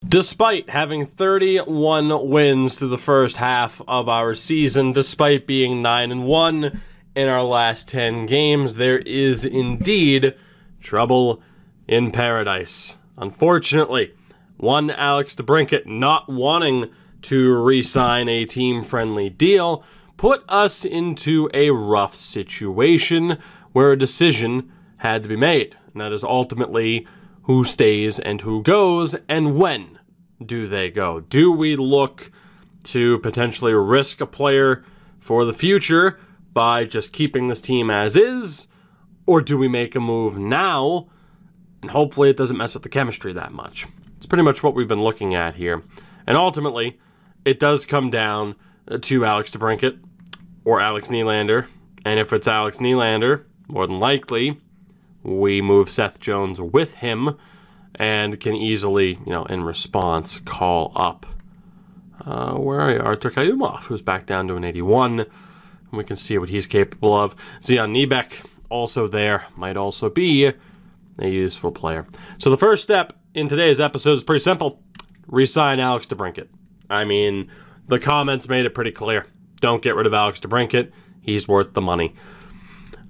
Despite having 31 wins through the first half of our season, despite being 9-1 in our last 10 games, there is indeed trouble in paradise. Unfortunately, one Alex DeBrincat not wanting to re-sign a team-friendly deal put us into a rough situation where a decision had to be made, and that is ultimately who stays and who goes, and when do they go? Do we look to potentially risk a player for the future by just keeping this team as is, or do we make a move now and hopefully it doesn't mess with the chemistry that much? It's pretty much what we've been looking at here. And ultimately, it does come down to Alex DeBrincat or Alex Nylander. And if it's Alex Nylander, more than likely, we move Seth Jones with him and can easily, in response, call up, where are you? Artur Kayumov, who's back down to an 81. And we can see what he's capable of. Zion Nybeck, also there, might also be a useful player. So the first step in today's episode is pretty simple. Re-sign Alex DeBrincat. I mean, the comments made it pretty clear. Don't get rid of Alex DeBrincat. He's worth the money.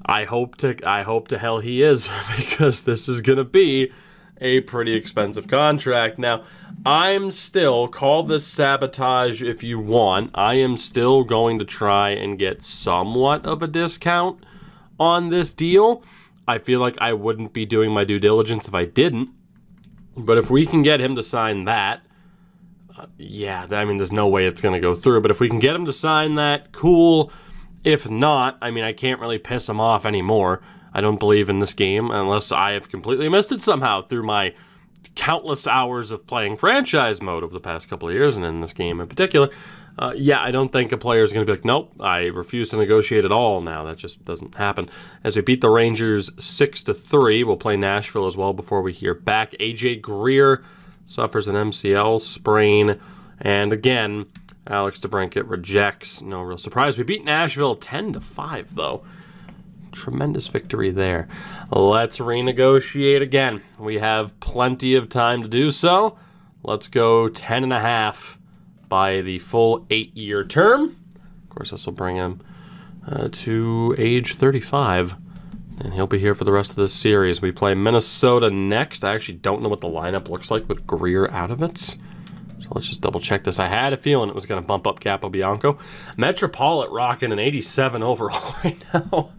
I hope to hell he is, because this is going to be a pretty expensive contract. Now, I'm still, call this sabotage if you want, I am still going to try and get somewhat of a discount on this deal. I feel like I wouldn't be doing my due diligence if I didn't. But if we can get him to sign that, yeah, I mean, there's no way it's going to go through. But if we can get him to sign that, cool. If not, I mean, I can't really piss him off anymore. I don't believe in this game unless I have completely missed it somehow through my countless hours of playing franchise mode over the past couple of years, and in this game in particular. Yeah, I don't think a player is going to be like, nope, I refuse to negotiate at all now. That just doesn't happen. As we beat the Rangers 6-3, we'll play Nashville as well before we hear back. AJ Greer suffers an MCL sprain, and again, Alex DeBrincat rejects. No real surprise. We beat Nashville 10-5, though. Tremendous victory there. Let's renegotiate again. We have plenty of time to do so. Let's go 10.5 by the full 8-year term. Of course, this will bring him to age 35, and he'll be here for the rest of this series. We play Minnesota next. I actually don't know what the lineup looks like with Greer out of it. So let's just double check this. I had a feeling it was going to bump up Capobianco. Metropolitan rocking an 87 overall right now,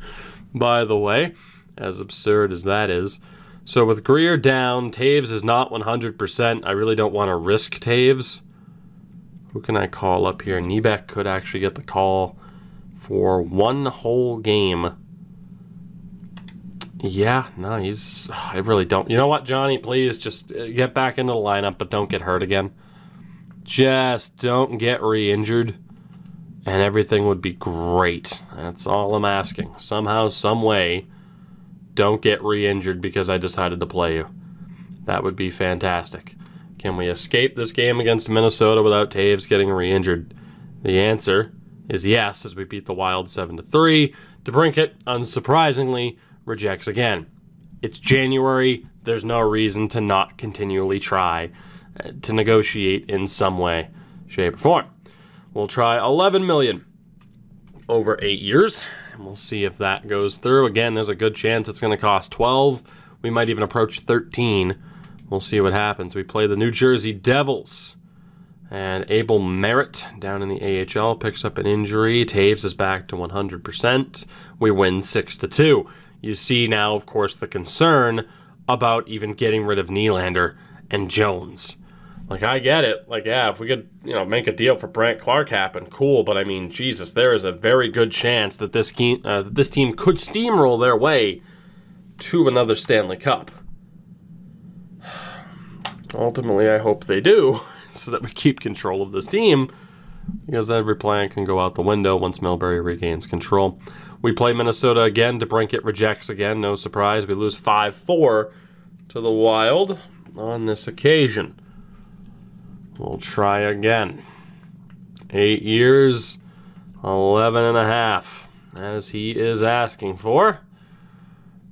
by the way, as absurd as that is. So with Greer down, Taves is not 100%. I really don't want to risk Taves. Who can I call up here? Nybeck could actually get the call for one whole game. Yeah, no, I really don't. You know what, Johnny? Please just get back into the lineup, but don't get hurt again. Just don't get re-injured, and everything would be great. That's all I'm asking. Somehow, some way, don't get re-injured because I decided to play you. That would be fantastic. Can we escape this game against Minnesota without Taves getting re-injured? The answer is yes, as we beat the Wild 7-3. DeBrincat, unsurprisingly, rejects again. It's January. There's no reason to not continually try to negotiate in some way, shape, or form. We'll try $11 million over 8 years, and we'll see if that goes through. Again, there's a good chance it's going to cost 12. We might even approach 13. We'll see what happens. We play the New Jersey Devils, and Abel Merritt down in the AHL picks up an injury. Taves is back to 100%. We win 6-2. You see now, of course, the concern about even getting rid of Nylander and Jones. Like, I get it. Like, yeah, if we could, make a deal for Brant Clark happen, cool. But, I mean, Jesus, there is a very good chance that this team could steamroll their way to another Stanley Cup. Ultimately, I hope they do, so that we keep control of this team, because every plan can go out the window once Milbury regains control. We play Minnesota again. DeBrincat rejects again. No surprise. We lose 5-4 to the Wild on this occasion. We'll try again. 8 years, 11.5, as he is asking for.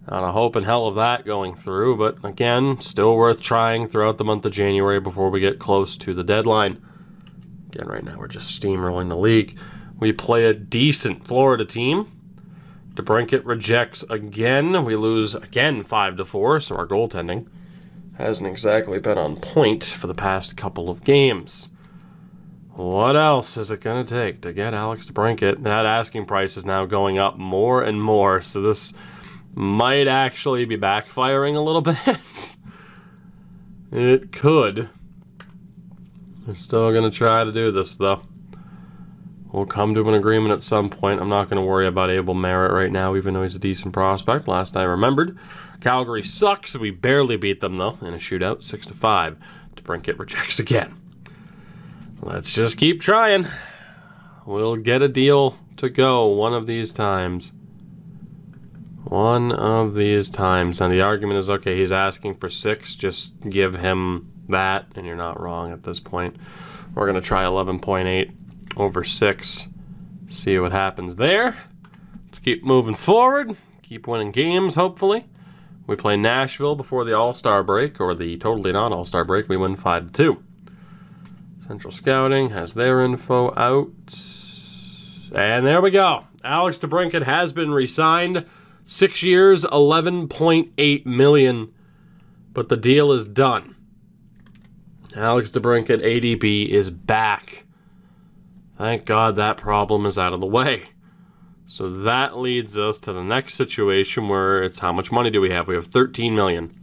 On a hope and hell of that going through, but again, still worth trying throughout the month of January before we get close to the deadline. Again, right now we're just steamrolling the league. We play a decent Florida team. DeBrincat rejects again. We lose again 5-4, so our goaltending hasn't exactly been on point for the past couple of games. What else is it going to take to get Alex DeBrincat? That asking price is now going up more and more, so this might actually be backfiring a little bit. It could. We're still going to try to do this, though. We'll come to an agreement at some point. I'm not going to worry about Abel Merritt right now, even though he's a decent prospect. Last I remembered, Calgary sucks. We barely beat them, though, in a shootout, 6-5. DeBrincat rejects again. Let's just keep trying. We'll get a deal to go one of these times. One of these times. And the argument is, okay, he's asking for 6. Just give him that, and you're not wrong at this point. We're going to try 11.8 over 6. See what happens there. Let's keep moving forward. Keep winning games, hopefully. We play Nashville before the All-Star break, or the totally non-All-Star break. We win 5-2. Central Scouting has their info out. And there we go. Alex DeBrincat has been re-signed. 6 years, $11.8 million. But the deal is done. Alex DeBrincat, ADB, is back. Thank God that problem is out of the way. So that leads us to the next situation where it's how much money do we have? We have $13 million.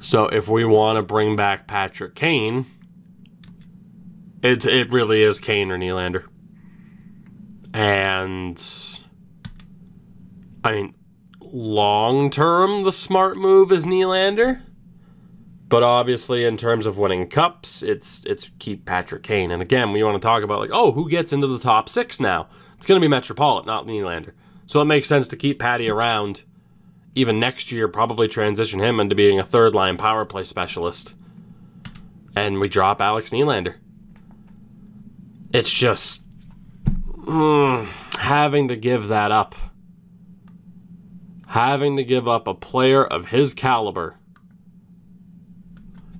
So if we want to bring back Patrick Kane, it really is Kane or Nylander. And I mean, long-term, the smart move is Nylander. But obviously, in terms of winning cups, it's keep Patrick Kane. And again, we want to talk about, like, oh, who gets into the top 6 now? It's going to be Metropolitan, not Nylander. So it makes sense to keep Patty around. Even next year, probably transition him into being a third-line power play specialist. And we drop Alex Nylander. It's just having to give that up. Having to give up a player of his caliber,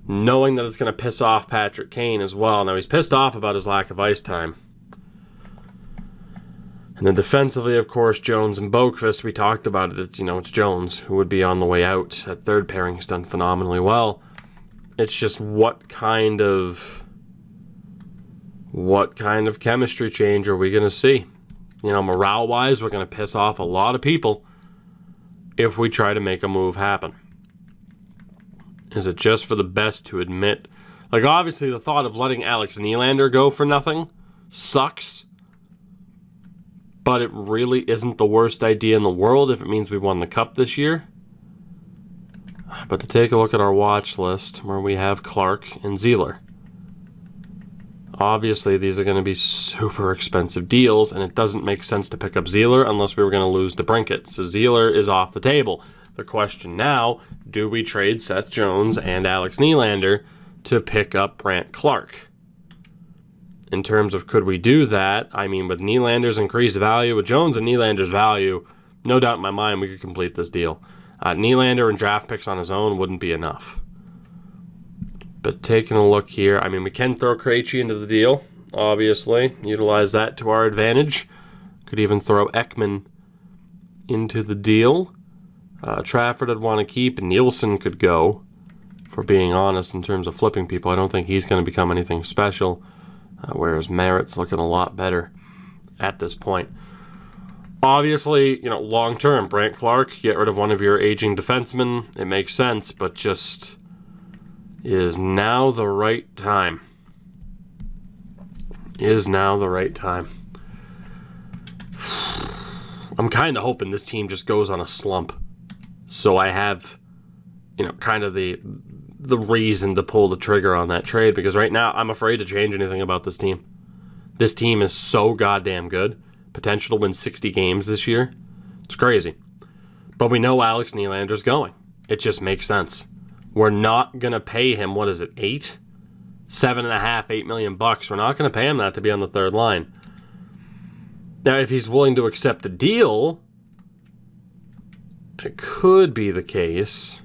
knowing that it's going to piss off Patrick Kane as well. Now, he's pissed off about his lack of ice time. And then defensively, of course, Jones and Boqvist, we talked about it. It's Jones who would be on the way out. That third pairing has done phenomenally well. It's just what kind of chemistry change are we going to see? Morale-wise, we're going to piss off a lot of people if we try to make a move happen. Is it just for the best to admit? Like, obviously, the thought of letting Alex Nylander go for nothing sucks. But it really isn't the worst idea in the world if it means we won the cup this year. But to take a look at our watch list, where we have Clarke and Zeeler. Obviously, these are going to be super expensive deals, and it doesn't make sense to pick up Zeeler unless we were going to lose DeBrincat. So Zeeler is off the table. The question now, do we trade Seth Jones and Alex Nylander to pick up Brant Clark? In terms of could we do that, I mean, with Nylander's increased value, with Jones and Nylander's value, no doubt in my mind we could complete this deal. Nylander and draft picks on his own wouldn't be enough. But taking a look here, I mean, we can throw Krejci into the deal, obviously. Utilize that to our advantage. Could even throw Ekman into the deal. Trafford I'd want to keep. Nielsen could go, for being honest, in terms of flipping people. I don't think he's going to become anything special, whereas Merritt's looking a lot better at this point. Obviously, long-term, Brant Clark, get rid of one of your aging defensemen. It makes sense, but just is now the right time. Is now the right time. I'm kind of hoping this team just goes on a slump, so I have, kind of the reason to pull the trigger on that trade, because right now I'm afraid to change anything about this team. This team is so goddamn good. Potential to win 60 games this year. It's crazy. But we know Alex Nylander's going. It just makes sense. We're not going to pay him, what is it, 8? 7.5, $8 million bucks. We're not going to pay him that to be on the third line. Now, if he's willing to accept a deal, it could be the case.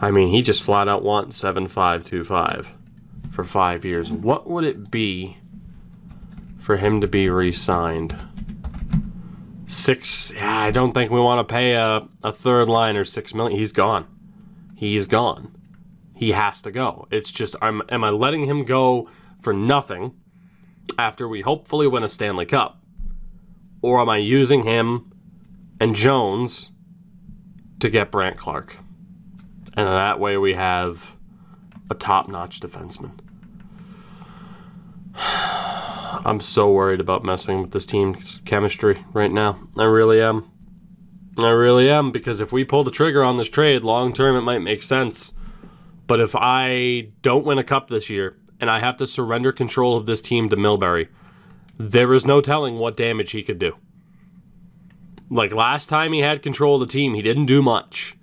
I mean, he just flat out wants 7.525 for 5 years. What would it be for him to be re-signed? 6. Yeah, I don't think we want to pay a third liner $6 million. He's gone. He's gone. He has to go. It's just, am I letting him go for nothing after we hopefully win a Stanley Cup? Or am I using him and Jones to get Brant Clark? And that way we have a top-notch defenseman. I'm so worried about messing with this team's chemistry right now. I really am. I really am, because if we pull the trigger on this trade, long-term it might make sense. But if I don't win a cup this year, and I have to surrender control of this team to Milbury, there is no telling what damage he could do. Like last time he had control of the team, he didn't do much.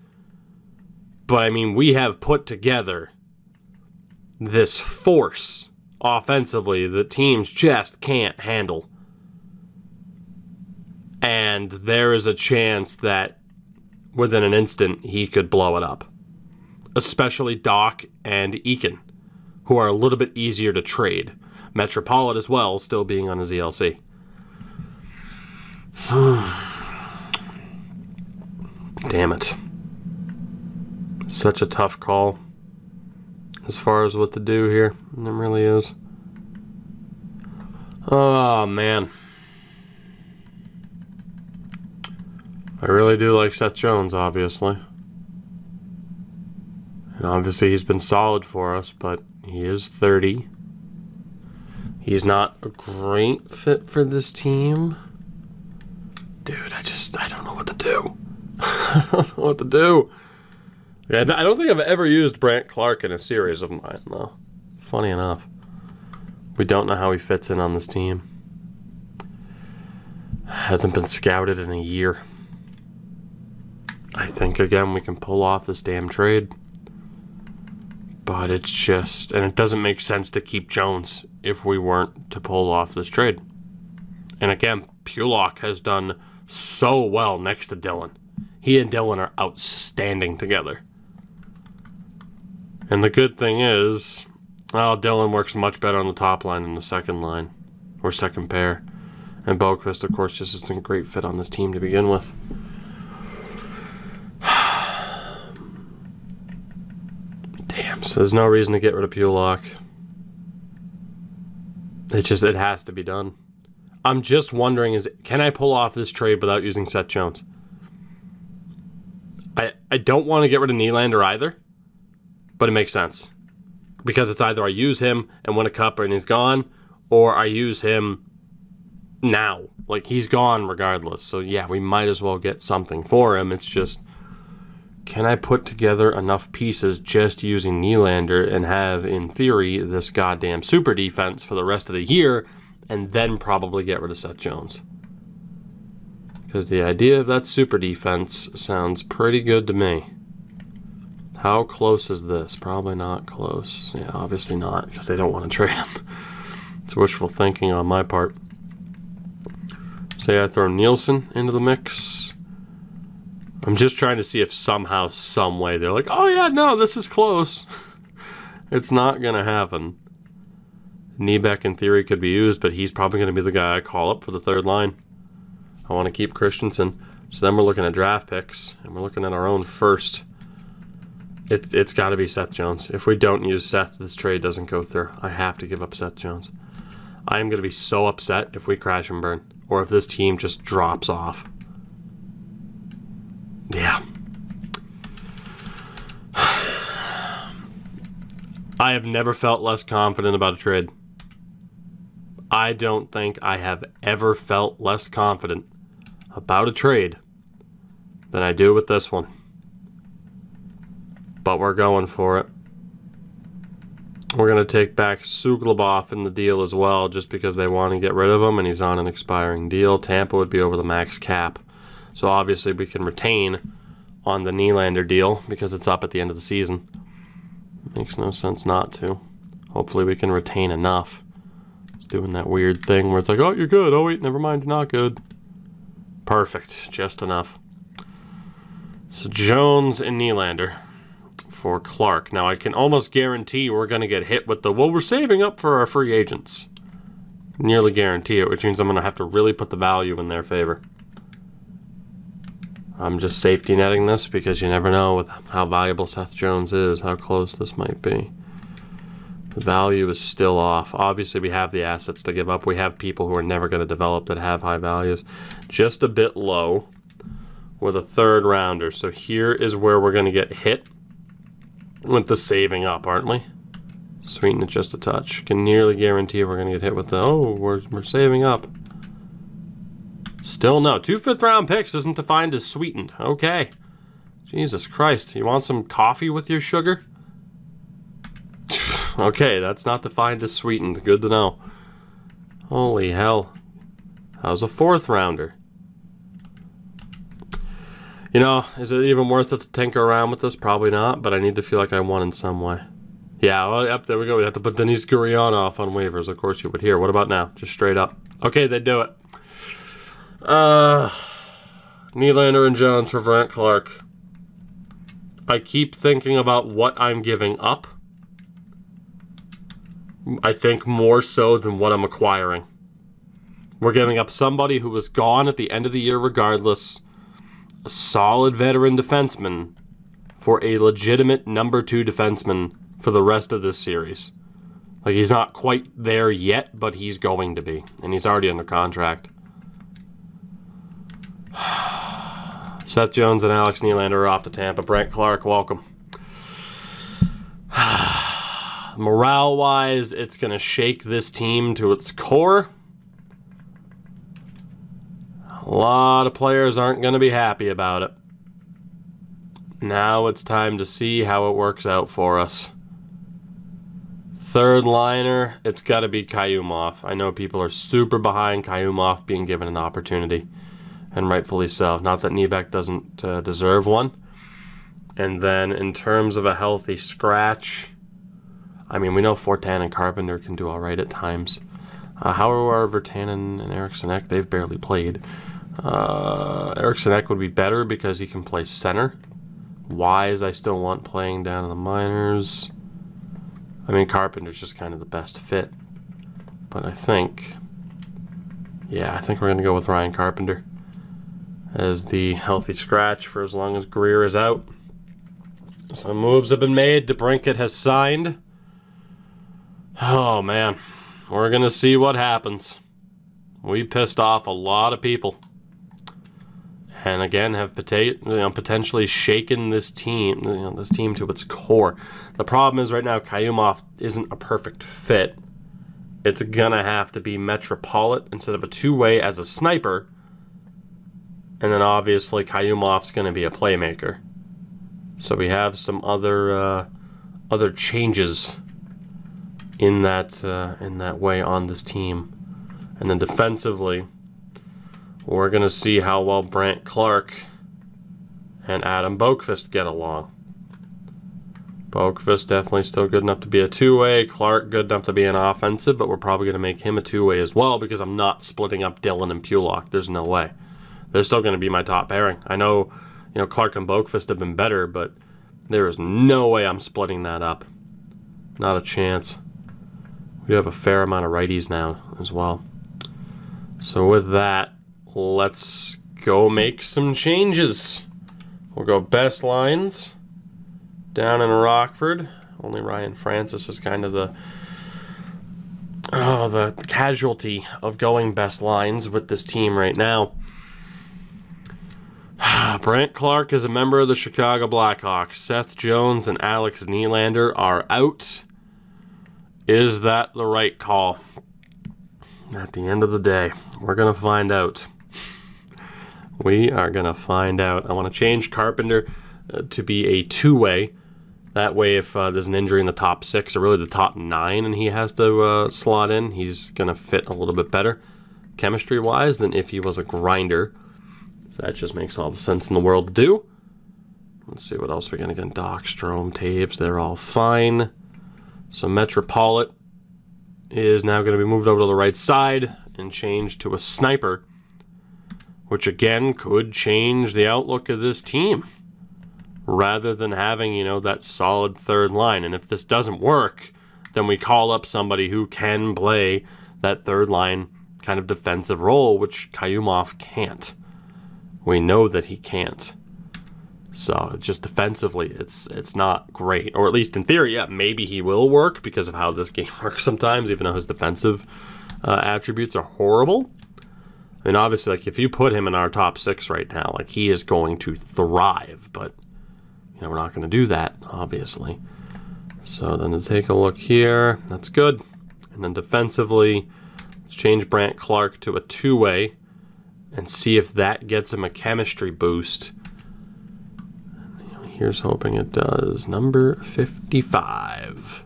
But, I mean, we have put together this force offensively that teams just can't handle. And there is a chance that within an instant he could blow it up. Especially Doc and Eakin, who are a little bit easier to trade. Metropolitan as well, still being on his ELC. Damn it. Such a tough call as far as what to do here. It really is. Oh, man. I really do like Seth Jones, obviously. And obviously he's been solid for us, but he is 30. He's not a great fit for this team. Dude, I don't know what to do. I don't know what to do. Yeah, I don't think I've ever used Brant Clark in a series of mine, though. Funny enough. We don't know how he fits in on this team. Hasn't been scouted in a year. I think, again, we can pull off this damn trade. But it's just... And it doesn't make sense to keep Jones if we weren't to pull off this trade. And again, Pulock has done so well next to Dylan. He and Dylan are outstanding together. And the good thing is, well, Dylan works much better on the top line than the second line, or second pair. And Boqvist, of course, just isn't a great fit on this team to begin with. Damn, so there's no reason to get rid of Pulock. It has to be done. I'm just wondering, can I pull off this trade without using Seth Jones? I don't want to get rid of Nylander either. But it makes sense. Because it's either I use him and win a cup and he's gone, or I use him now. Like, he's gone regardless. So, yeah, we might as well get something for him. It's just, can I put together enough pieces just using Nylander and have, in theory, this goddamn super defense for the rest of the year, and then probably get rid of Seth Jones? Because the idea of that super defense sounds pretty good to me. How close is this? Probably not close. Yeah, obviously not, because they don't want to trade him. It's wishful thinking on my part. Say I throw Nielsen into the mix. I'm just trying to see if somehow, some way, they're like, oh yeah, no, this is close. It's not going to happen. Niebeck, in theory, could be used, but he's probably going to be the guy I call up for the third line. I want to keep Christensen. So then we're looking at draft picks, and we're looking at our own first. It's got to be Seth Jones. If we don't use Seth, this trade doesn't go through. I have to give up Seth Jones. I am going to be so upset if we crash and burn, or if this team just drops off. Yeah. I have never felt less confident about a trade. I don't think I have ever felt less confident about a trade than I do with this one. But we're going for it. We're going to take back Suglobov in the deal as well, just because they want to get rid of him and he's on an expiring deal. Tampa would be over the max cap. So obviously we can retain on the Nylander deal because it's up at the end of the season. Makes no sense not to. Hopefully we can retain enough. It's doing that weird thing where it's like, oh, you're good. Oh, wait, never mind, you're not good. Perfect. Just enough. So Jones and Nylander for Clarke. Now I can almost guarantee we're going to get hit with the, well, we're saving up for our free agents. Nearly guarantee it, which means I'm going to have to really put the value in their favor. I'm just safety netting this because you never know with how valuable Seth Jones is, how close this might be. The value is still off. Obviously, we have the assets to give up. We have people who are never going to develop that have high values. Just a bit low with a third rounder. So here is where we're going to get hit with the saving up, aren't we? Sweeten it just a touch. Can nearly guarantee we're going to get hit with the, oh, we're saving up. Still no. 2 fifth-round picks isn't defined as sweetened. Okay. Jesus Christ. You want some coffee with your sugar? Okay, that's not defined as sweetened. Good to know. Holy hell. How's a 4th rounder? You know, is it even worth it to tinker around with this? Probably not, but I need to feel like I won in some way. Yeah, well, yep, there we go. We have to put Denis Gurianov on waivers. Of course you would here. What about now? Just straight up. Okay, they do it. Nylander and Jones for Brant Clark. I keep thinking about what I'm giving up. I think more so than what I'm acquiring. We're giving up somebody who was gone at the end of the year regardless. A solid veteran defenseman for a legitimate number 2 defenseman for the rest of this series. Like, he's not quite there yet, but he's going to be. And he's already under contract. Seth Jones and Alex Nylander are off to Tampa. Brant Clark, welcome. Morale-wise, it's going to shake this team to its core. A lot of players aren't going to be happy about it. Now it's time to see how it works out for us. Third liner, it's got to be Kayumov. I know people are super behind Kayumov being given an opportunity. And rightfully so. Not that Nybeck doesn't deserve one. And then in terms of a healthy scratch, I mean, we know Fortan and Carpenter can do all right at times. How are Virtanen and Eriksson Ek? They've barely played. Eriksson Ek would be better because he can play center. Wise, I still want playing down in the minors. I mean, Carpenter's just kind of the best fit. But I think, yeah, I think we're going to go with Ryan Carpenter as the healthy scratch for as long as Greer is out. Some moves have been made. DeBrincat has signed. Oh, man. We're going to see what happens. We pissed off a lot of people. And again, have potentially shaken this team, this team to its core. The problem is right now, Kayumov isn't a perfect fit. It's going to have to be Metropolitan instead of a two-way as a sniper. And then obviously Kayumov's going to be a playmaker. So we have some other changes in that way on this team. And then defensively, we're going to see how well Brant Clark and Adam Boqvist get along. Boqvist definitely still good enough to be a two-way. Clark good enough to be an offensive, but we're probably going to make him a two-way as well because I'm not splitting up Dylan and Pulock. There's no way. They're still going to be my top pairing. I know, Clark and Boqvist have been better, but there is no way I'm splitting that up. Not a chance. We have a fair amount of righties now as well. So with that, let's go make some changes. We'll go best lines down in Rockford. Only Ryan Francis is kind of the casualty of going best lines with this team right now. Brant Clark is a member of the Chicago Blackhawks. Seth Jones and Alex Nylander are out. Is that the right call? At the end of the day, we're going to find out. We are going to find out. I want to change Carpenter to be a two-way. That way, if there's an injury in the top 6, or really the top 9, and he has to slot in, he's going to fit a little bit better chemistry-wise than if he was a grinder. So that just makes all the sense in the world to do. Let's see what else we're going to get. Doc, Strome, Taves, they're all fine. So Metropolitan is now going to be moved over to the right side and changed to a sniper which again could change the outlook of this team rather than having, you know, that solid third line. And if this doesn't work, then we call up somebody who can play that third line kind of defensive role, which Kayumov can't. We know that he can't. So just defensively, it's not great. Or at least in theory, yeah, maybe he will work because of how this game works sometimes, even though his defensive attributes are horrible. I mean, obviously, like, if you put him in our top 6 right now, like, he is going to thrive. But, you know, we're not going to do that, obviously. So then to take a look here, that's good. And then defensively, let's change Brant Clark to a 2-way and see if that gets him a chemistry boost. Here's hoping it does. Number 55.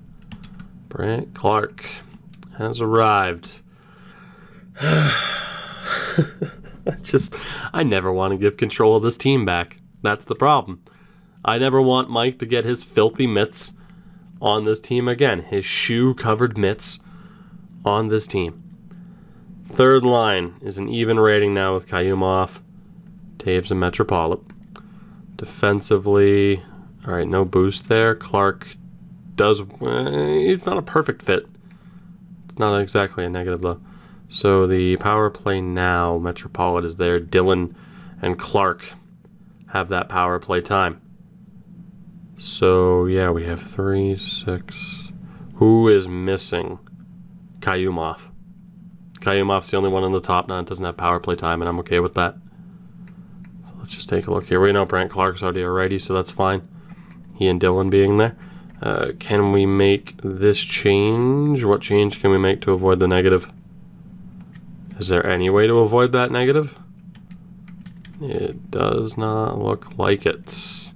Brant Clark has arrived. I never want to give control of this team back. That's the problem. I never want Mike to get his filthy mitts on this team again. His shoe-covered mitts on this team. Third line is an even rating now with Kayumov, Taves, and Metropolit. Defensively, all right, no boost there. Clarke does, he's not a perfect fit. It's not exactly a negative, though. So the power play now, Metropolit is there. Dylan and Clarke have that power play time. So, yeah, we have 3, 6. Who is missing? Kayumov. Kayumov's the only one on the top now that doesn't have power play time, and I'm okay with that. So let's just take a look here. We know Brant Clark's already a righty, so that's fine. He and Dylan being there. Can we make this change? What change can we make to avoid the negative? Is there any way to avoid that negative? It does not look like it.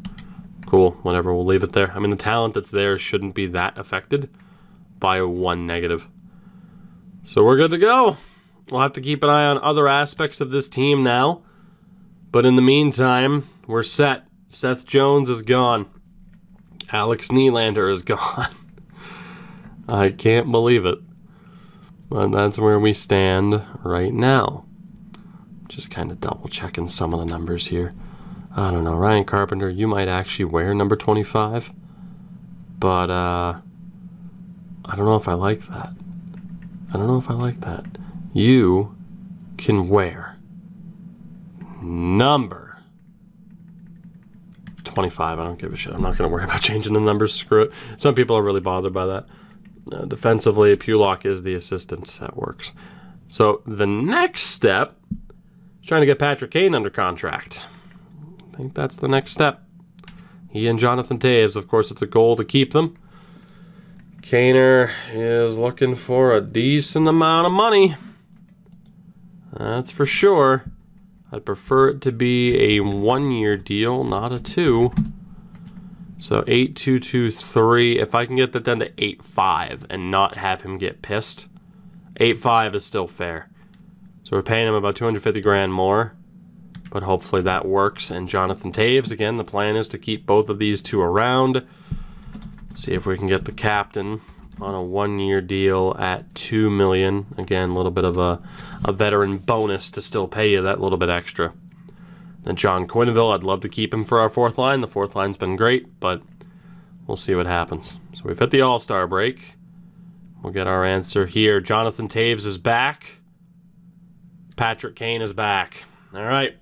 Cool, whatever, we'll leave it there. I mean, the talent that's there shouldn't be that affected by 1 negative. So we're good to go. We'll have to keep an eye on other aspects of this team now. But in the meantime, we're set. Seth Jones is gone. Alex Nylander is gone. I can't believe it. But that's where we stand right now. Just kind of double checking some of the numbers here. I don't know, Ryan Carpenter, you might actually wear number 25. But, I don't know if I like that. I don't know if I like that. You can wear number 25. I don't give a shit. I'm not going to worry about changing the numbers. Screw it. Some people are really bothered by that. Defensively, Pulock is the assistant. That works. So the next step is trying to get Patrick Kane under contract. I think that's the next step. He and Jonathan Taves, of course, it's a goal to keep them. Kaner is looking for a decent amount of money. That's for sure. I'd prefer it to be a 1-year deal, not a 2. So 8.223. If I can get that down to 8.5 and not have him get pissed, 8.5 is still fair. So we're paying him about 250 grand more, but hopefully that works. And Jonathan Taves, again, the plan is to keep both of these two around. See if we can get the captain on a 1-year deal at $2 million. Again, a little bit of a veteran bonus to still pay you that little bit extra. Then John Quenneville, I'd love to keep him for our 4th line. The 4th line's been great, but we'll see what happens. So we've hit the All-Star break. We'll get our answer here. Jonathan Taves is back. Patrick Kane is back. All right.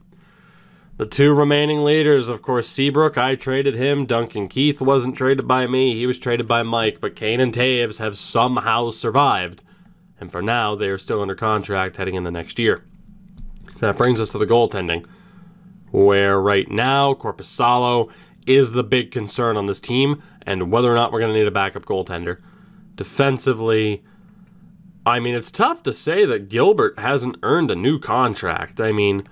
The 2 remaining leaders, of course, Seabrook, I traded him. Duncan Keith wasn't traded by me. He was traded by Mike. But Kane and Taves have somehow survived. And for now, they are still under contract heading in the next year. So that brings us to the goaltending, where right now, Korpisalo is the big concern on this team, and whether or not we're going to need a backup goaltender. Defensively, I mean, it's tough to say that Gilbert hasn't earned a new contract. I mean,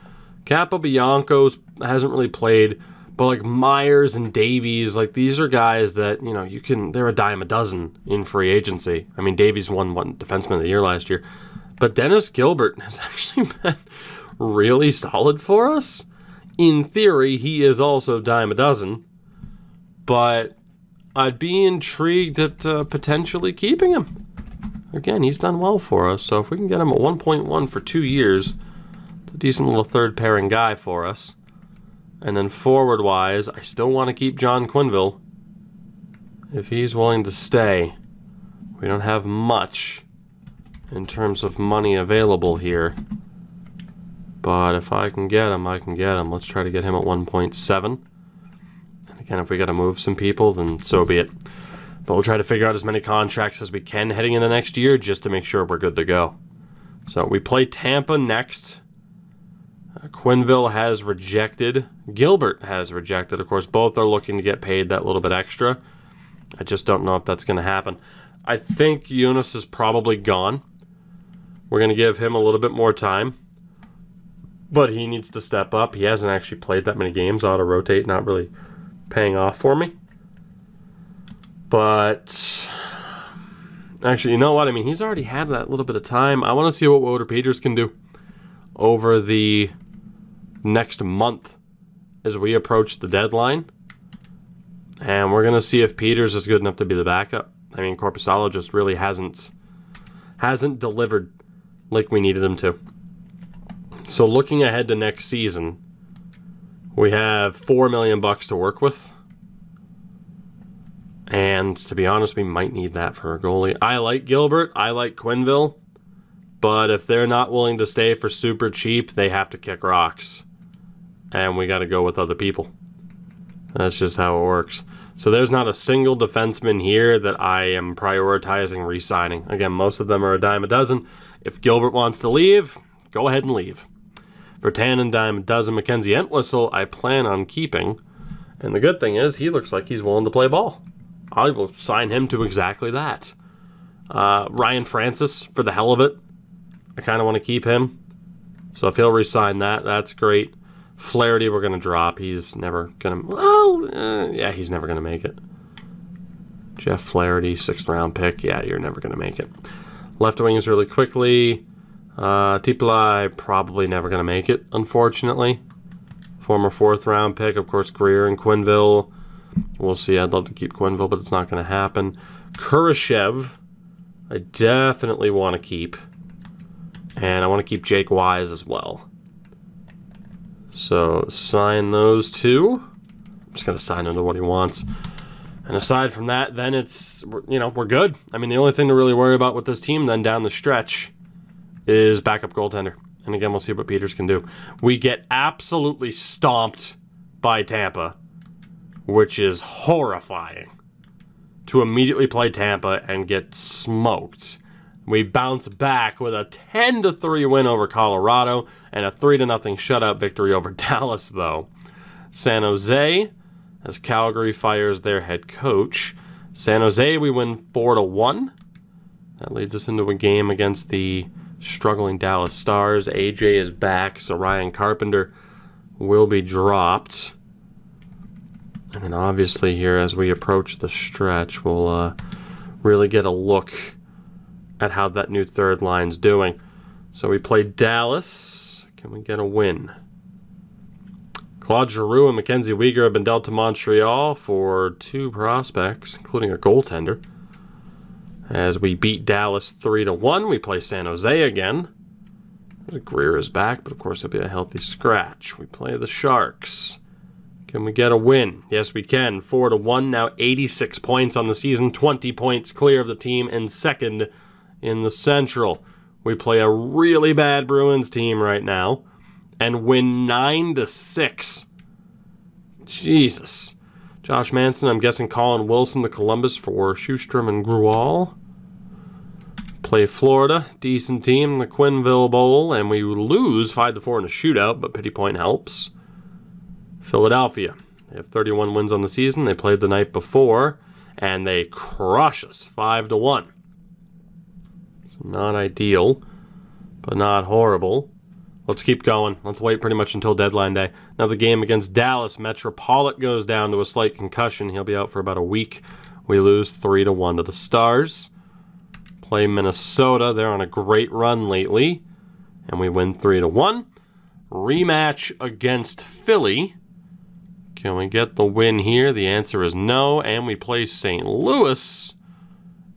Capobianco's hasn't really played, but like Myers and Davies, like these are guys that, you know, they're a dime a dozen in free agency. I mean, Davies won Defenseman of the Year last year, but Dennis Gilbert has actually been really solid for us. In theory, he is also dime a dozen, but I'd be intrigued at potentially keeping him. Again, he's done well for us, so if we can get him at 1.1 for 2 years, a decent little third pairing guy for us. And then forward-wise, I still want to keep John Quenneville if he's willing to stay. We don't have much in terms of money available here. But if I can get him, I can get him. Let's try to get him at 1.7. And again, if we got to move some people, then so be it. But we'll try to figure out as many contracts as we can heading into next year just to make sure we're good to go. So we play Tampa next. Quenneville has rejected. Gilbert has rejected. Of course, both are looking to get paid that little bit extra. I just don't know if that's going to happen. I think Eunice is probably gone. We're going to give him a little bit more time. But he needs to step up. He hasn't actually played that many games. Auto-rotate, not really paying off for me. But actually, you know what? I mean, he's already had that little bit of time. I want to see what Woder Peters can do over the next month as we approach the deadline. And we're going to see if Peters is good enough to be the backup. I mean, Korpisalo just really hasn't delivered like we needed him to. So looking ahead to next season, we have $4 million to work with. And to be honest, we might need that for a goalie. I like Gilbert. I like Quenneville. But if they're not willing to stay for super cheap, they have to kick rocks. And we got to go with other people. That's just how it works. So there's not a single defenseman here that I am prioritizing re-signing. Again, most of them are a dime a dozen. If Gilbert wants to leave, go ahead and leave. Vertanen, dime a dozen. Mackenzie Entwistle, I plan on keeping. And the good thing is, he looks like he's willing to play ball. I will sign him to exactly that. Ryan Francis, for the hell of it. I kind of want to keep him. So if he'll re-sign that, that's great. Flaherty, we're going to drop. He's never going to... Well, yeah, he's never going to make it. Jeff Flaherty, 6th round pick. Yeah, you're never going to make it. Left wings really quickly. Tiplai, probably never going to make it, unfortunately. Former 4th round pick. Of course, Greer and Quenneville. We'll see. I'd love to keep Quenneville, but it's not going to happen. Kurashev, I definitely want to keep. And I want to keep Jake Wise as well. So, sign those two. I'm just going to sign him to what he wants. And aside from that, then it's, you know, we're good. I mean, the only thing to really worry about with this team then down the stretch is backup goaltender. And again, we'll see what Peters can do. We get absolutely stomped by Tampa, which is horrifying. To immediately play Tampa and get smoked. We bounce back with a 10-3 win over Colorado and a 3-0 shutout victory over Dallas, though. San Jose, as Calgary fires their head coach. San Jose, we win 4-1. That leads us into a game against the struggling Dallas Stars. AJ is back, so Ryan Carpenter will be dropped. And then obviously here, as we approach the stretch, we'll really get a look at how that new third line's doing. So we play Dallas. Can we get a win? Claude Giroux and Mackenzie Weegar have been dealt to Montreal for 2 prospects, including a goaltender. As we beat Dallas 3-1, we play San Jose again. Greer is back, but of course it'll be a healthy scratch. We play the Sharks. Can we get a win? Yes, we can. 4-1, now 86 points on the season, 20 points clear of the team in second in the Central. We play a really bad Bruins team right now and win 9-6. Jesus. Josh Manson, I'm guessing Colin Wilson to Columbus for Schustrom and Grual. Play Florida, decent team, the Quenneville Bowl, and we lose 5-4 in a shootout, but pity point helps. Philadelphia, they have 31 wins on the season. They played the night before, and they crush us 5-1. Not ideal, but not horrible. Let's keep going. Let's wait pretty much until deadline day. Another game against Dallas. Metropolitan goes down to a slight concussion. He'll be out for about a week. We lose 3-1 to the Stars. Play Minnesota. They're on a great run lately. And we win 3-1. Rematch against Philly. Can we get the win here? The answer is no. And we play St. Louis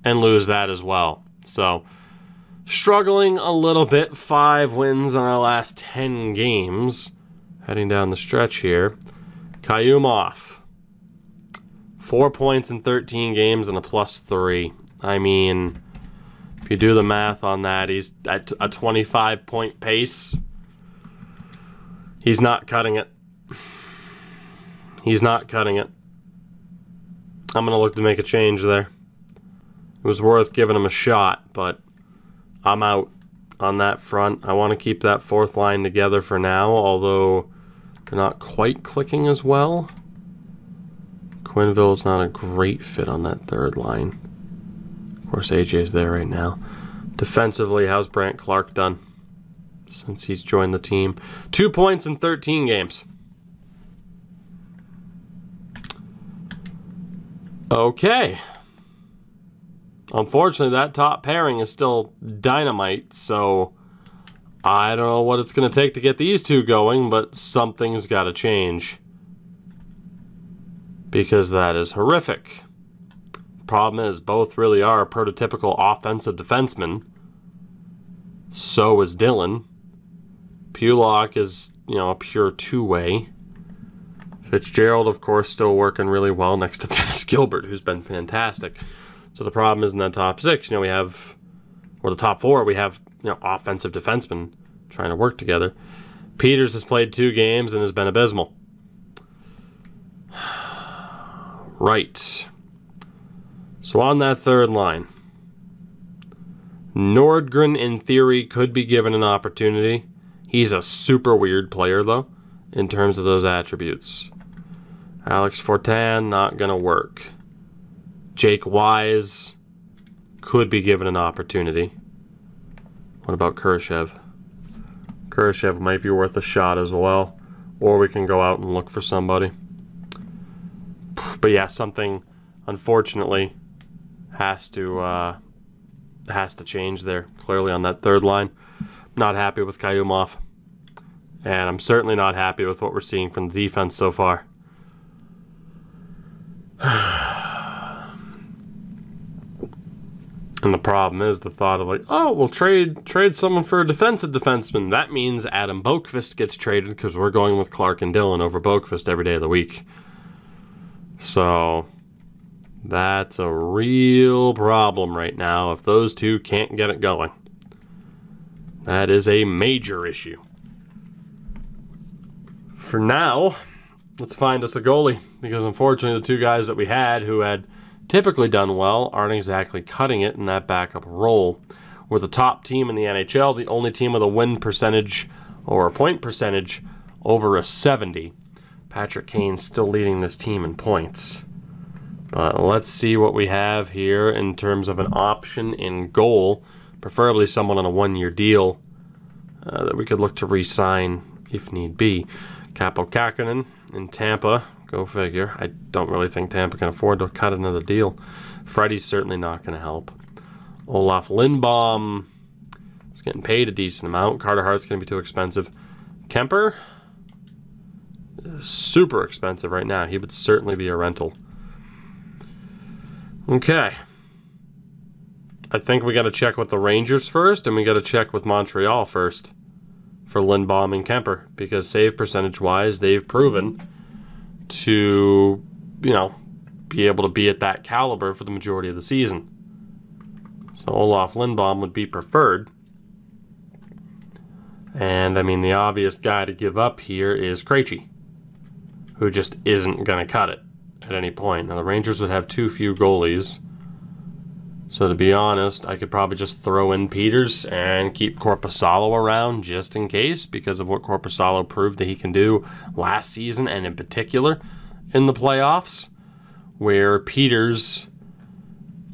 and lose that as well. So struggling a little bit. 5 wins in our last 10 games. Heading down the stretch here. Kayumov. 4 points in 13 games and a +3. I mean, if you do the math on that, he's at a 25-point pace. He's not cutting it. He's not cutting it. I'm going to look to make a change there. It was worth giving him a shot, but I'm out on that front. I want to keep that 4th line together for now, although they're not quite clicking as well. Quenneville's not a great fit on that 3rd line. Of course, AJ's there right now. Defensively, how's Brant Clark done since he's joined the team? 2 points in 13 games. Okay. Unfortunately, that top pairing is still dynamite, so I don't know what it's going to take to get these two going, but something's got to change. Because that is horrific. Problem is, both really are prototypical offensive defensemen. So is Dylan. Pulock is, a pure two-way. Fitzgerald, of course, still working really well next to Dennis Gilbert, who's been fantastic. So the problem is in that top 6, we have, or the top 4, we have, offensive defensemen trying to work together. Peters has played 2 games and has been abysmal. Right. So on that 3rd line, Nordgren, in theory, could be given an opportunity. He's a super weird player, though, in terms of those attributes. Alex Fortin, not going to work. Jake Wise could be given an opportunity. What about Kurashev? Kurashev might be worth a shot as well. Or we can go out and look for somebody. But yeah, something, unfortunately, has to change there. Clearly on that 3rd line. Not happy with Kayumov. And I'm certainly not happy with what we're seeing from the defense so far. And the problem is the thought of we'll trade someone for a defensive defenseman. That means Adam Boqvist gets traded because we're going with Clarke and Dylan over Boqvist every day of the week. So that's a real problem right now if those two can't get it going. That is a major issue. For now, let's find us a goalie, because unfortunately the 2 guys that we had who had typically done well aren't exactly cutting it in that backup role. We're the top team in the NHL, the only team with a win percentage or a point percentage over a 70. Patrick Kane still leading this team in points. But let's see what we have here in terms of an option in goal, preferably someone on a 1-year deal that we could look to re-sign if need be. Capo Kakkonen in Tampa. Go figure. I don't really think Tampa can afford to cut another deal. Freddie's certainly not going to help. Olaf Lindbaum is getting paid a decent amount. Carter Hart's going to be too expensive. Kemper is super expensive right now. He would certainly be a rental. Okay. I think we got to check with the Rangers first, and we got to check with Montreal first for Lindbaum and Kemper, because save percentage-wise, they've proven to, be able to be at that caliber for the majority of the season. So Olaf Lindbaum would be preferred. And, the obvious guy to give up here is Krejci, who just isn't going to cut it at any point. Now, the Rangers would have too few goalies. So, to be honest, I could probably just throw in Peters and keep Korpisalo around just in case, because of what Korpisalo proved that he can do last season, and in particular in the playoffs, where Peters,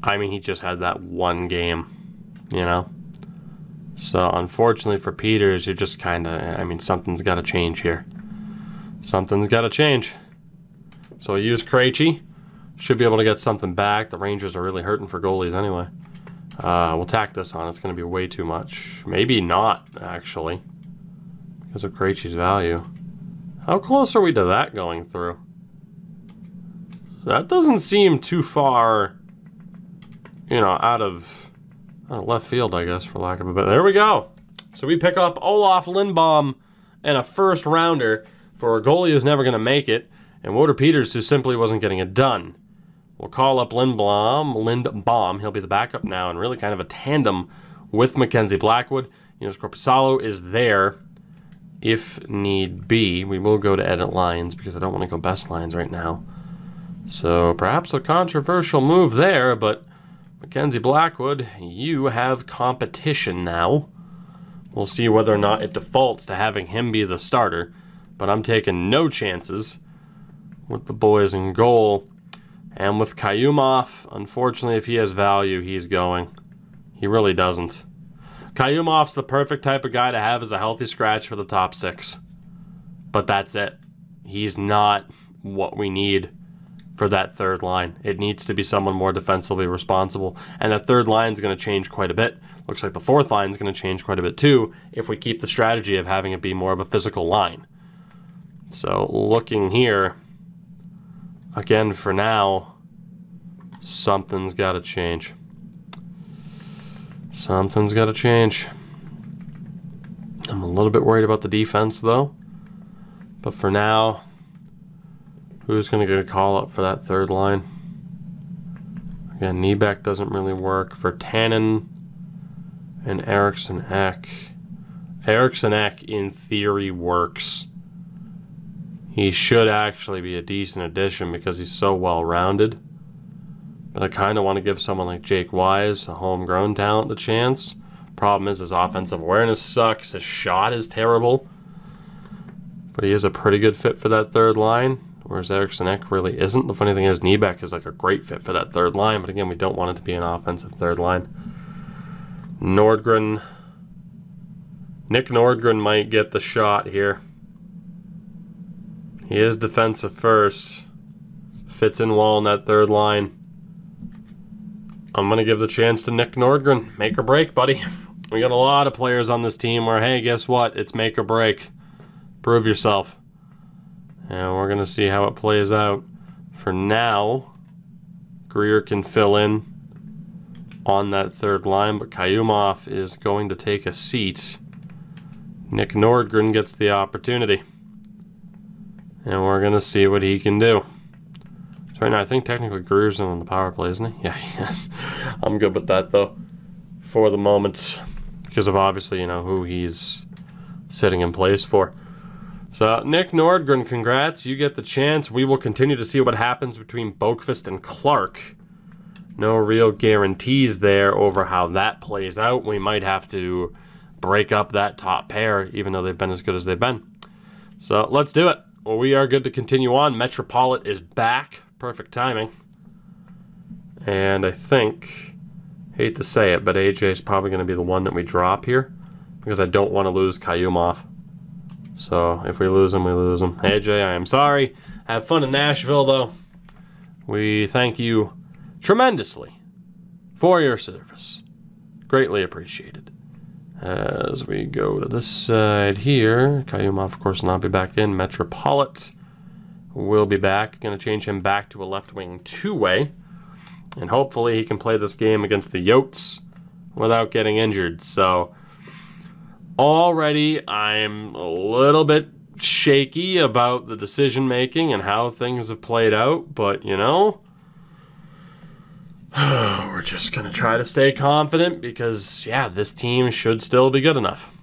he just had that one game, So, unfortunately for Peters, you're just kind of, something's got to change here. Something's got to change. So, I use Krejci. Should be able to get something back. The Rangers are really hurting for goalies anyway. We'll tack this on. It's going to be way too much. Maybe not, actually, because of Krejci's value. How close are we to that going through? That doesn't seem too far, out of left field, I guess, for lack of a better. There we go. So we pick up Olaf Lindblom and a first rounder for a goalie who's never going to make it, and Woder Peters, who simply wasn't getting it done. We'll call up Lindblom. He'll be the backup now, and really kind of a tandem with Mackenzie Blackwood. Enos Korpisalo is there if need be. We will go to edit lines because I don't want to go best lines right now. So perhaps a controversial move there, but Mackenzie Blackwood, you have competition now. We'll see whether or not it defaults to having him be the starter, but I'm taking no chances with the boys in goal. And with Kayumov, unfortunately, if he has value, he's going. He really doesn't. Kayumov's the perfect type of guy to have as a healthy scratch for the top six. But that's it. He's not what we need for that third line. It needs to be someone more defensively responsible. And that third line is going to change quite a bit. Looks like the fourth line is going to change quite a bit too if we keep the strategy of having it be more of a physical line. So looking here, again for now, something's got to change. Something's got to change. I'm a little bit worried about the defense though. But for now, who's going to get a call up for that third line? Again, Niebeck doesn't really work. For Tannen and Eriksson Ek. Eriksson Ek, in theory, works. He should actually be a decent addition because he's so well-rounded. But I kind of want to give someone like Jake Wise, a homegrown talent, the chance. Problem is his offensive awareness sucks. His shot is terrible. But he is a pretty good fit for that third line, whereas Eriksson Ek really isn't. The funny thing is Niebeck is like a great fit for that third line, but again, we don't want it to be an offensive third line. Nordgren. Nick Nordgren might get the shot here. He is defensive first. Fits in well in that third line. I'm going to give the chance to Nick Nordgren. Make or break, buddy. We got a lot of players on this team where, hey, guess what? It's make or break. Prove yourself. And we're going to see how it plays out. For now, Greer can fill in on that third line, but Kayumov is going to take a seat. Nick Nordgren gets the opportunity. And we're going to see what he can do. So right now, I think technically Greer's on the power play, isn't he? Yeah, he is. I'm good with that, though, for the moment, because of obviously, you know, who he's sitting in place for. So, Nick Nordgren, congrats. You get the chance. We will continue to see what happens between Boqvist and Clarke. No real guarantees there over how that plays out. We might have to break up that top pair, even though they've been as good as they've been. So, let's do it. Well, we are good to continue on. Metropolitan is back. Perfect timing. And I think, hate to say it, but AJ is probably going to be the one that we drop here, because I don't want to lose Kayumov. So, if we lose him, we lose him. AJ, I am sorry. Have fun in Nashville, though. We thank you tremendously for your service. Greatly appreciated. As we go to this side here, Kayumov, of course, will not be back in. Metropolitan will be back. Going to change him back to a left wing two-way. And hopefully he can play this game against the Yotes without getting injured. So, already I'm a little bit shaky about the decision-making and how things have played out. But, you know, we're just going to try to stay confident because, yeah, this team should still be good enough.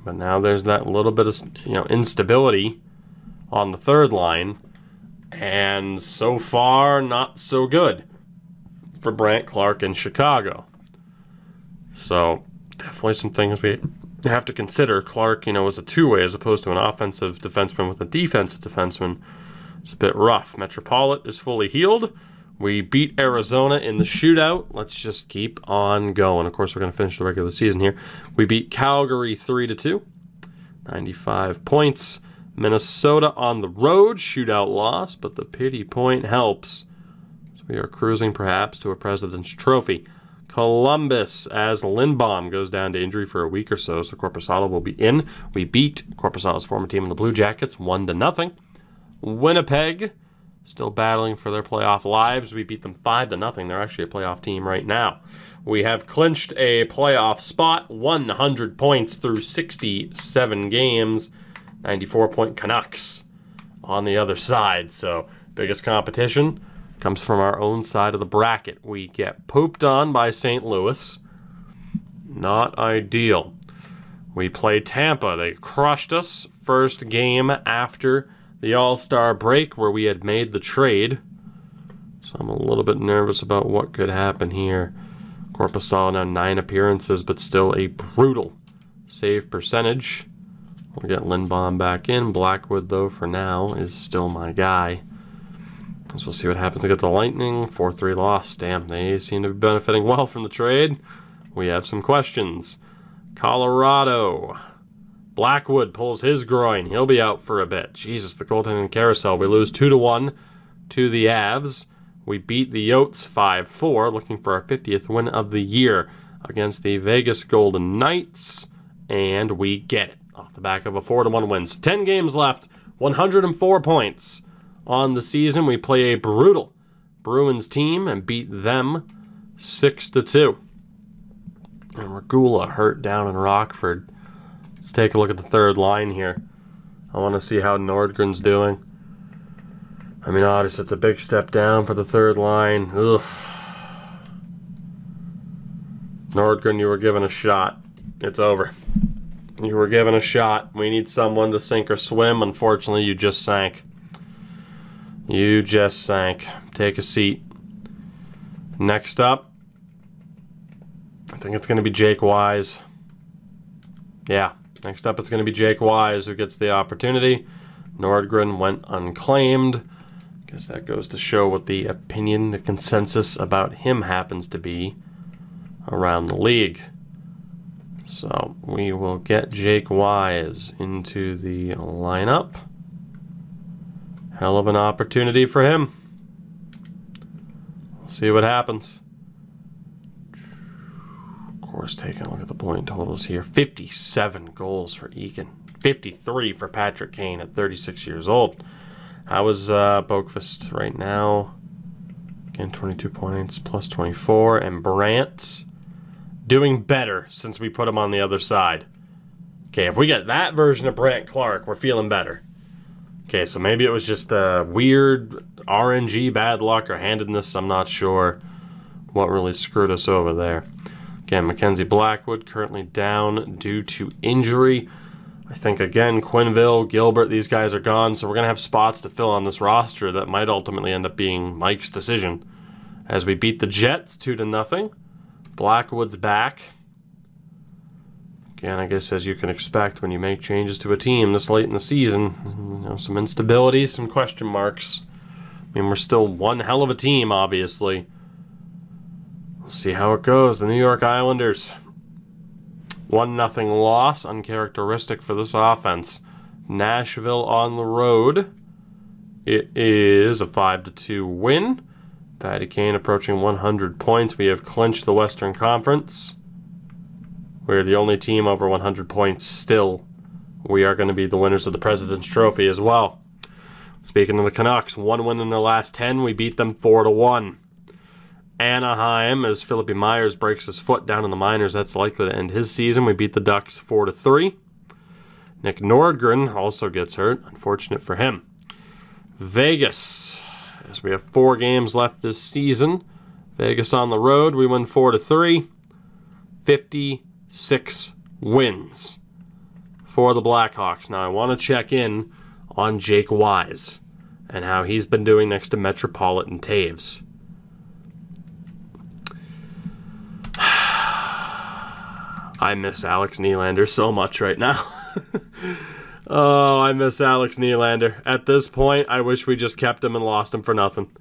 But now there's that little bit of, you know, instability on the third line. And so far, not so good for Brant Clark in Chicago. So, definitely some things we have to consider. Clark, you know, is a two-way as opposed to an offensive defenseman with a defensive defenseman. It's a bit rough. Metropolitan is fully healed. We beat Arizona in the shootout. Let's just keep on going. Of course, we're going to finish the regular season here. We beat Calgary 3-2. 95 points. Minnesota on the road. Shootout loss, but the pity point helps. So we are cruising perhaps to a President's Trophy. Columbus, as Lindblom goes down to injury for a week or so Korpisalo will be in. We beat Korpisalo's former team in the Blue Jackets 1-0. Winnipeg still battling for their playoff lives. We beat them 5-0. They're actually a playoff team right now. We have clinched a playoff spot, 100 points through 67 games, 94-point Canucks on the other side. So biggest competition comes from our own side of the bracket. We get pooped on by St. Louis. Not ideal. We play Tampa. They crushed us first game after the All-Star break where we had made the trade. So I'm a little bit nervous about what could happen here. Korpisalo now 9 appearances, but still a brutal save percentage. We'll get Lindbaum back in. Blackwood, though, for now, is still my guy. So we'll see what happens against the Lightning. 4-3 loss. Damn, they seem to be benefiting well from the trade. We have some questions. Colorado. Blackwood pulls his groin. He'll be out for a bit. Jesus, the goaltending carousel. We lose 2-1 to the Avs. We beat the Yotes 5-4, looking for our 50th win of the year against the Vegas Golden Knights. And we get it off the back of a 4-1 win. 10 games left, 104 points on the season. We play a brutal Bruins team and beat them 6-2. And Regula hurt down in Rockford. Let's take a look at the third line here. I want to see how Nordgren's doing. I mean, obviously, it's a big step down for the third line. Ugh. Nordgren, you were given a shot. It's over. You were given a shot. We need someone to sink or swim. Unfortunately, you just sank. You just sank. Take a seat. Next up, I think it's going to be Jake Wise. Yeah, next up it's going to be Jake Wise who gets the opportunity. Nordgren went unclaimed. Guess that goes to show what the opinion, the consensus about him happens to be around the league. So we will get Jake Wise into the lineup. Hell of an opportunity for him. We'll see what happens. Of course, taking a look at the point totals here. 57 goals for Eakin. 53 for Patrick Kane at 36 years old. How is Boqvist right now? Again, 22 points, plus 24. And Brant doing better since we put him on the other side. Okay, if we get that version of Brant Clark, we're feeling better. Okay, so maybe it was just weird RNG bad luck or handedness. I'm not sure what really screwed us over there. Again, Mackenzie Blackwood currently down due to injury. I think, again, Quenneville, Gilbert, these guys are gone, so we're going to have spots to fill on this roster that might ultimately end up being Mike's decision. As we beat the Jets 2-0. Blackwood's back. Again, I guess as you can expect when you make changes to a team this late in the season, you know, some instability, some question marks. I mean, we're still one hell of a team, obviously. We'll see how it goes. The New York Islanders. 1-0 loss, uncharacteristic for this offense. Nashville on the road. It is a 5-2 win. Patty Kane approaching 100 points. We have clinched the Western Conference. We're the only team over 100 points still. We are going to be the winners of the President's Trophy as well. Speaking of the Canucks, 1 win in their last 10. We beat them 4-1. Anaheim, as Phillippe Myers breaks his foot down in the minors, that's likely to end his season. We beat the Ducks 4-3. Nick Nordgren also gets hurt. Unfortunate for him. Vegas, as we have 4 games left this season. Vegas on the road, we win 4-3. 56 wins for the Blackhawks. Now I want to check in on Jake Wise and how he's been doing next to Metropolitan Taves. I miss Alex Nylander so much right now. Oh, I miss Alex Nylander. At this point, I wish we just kept him and lost him for nothing.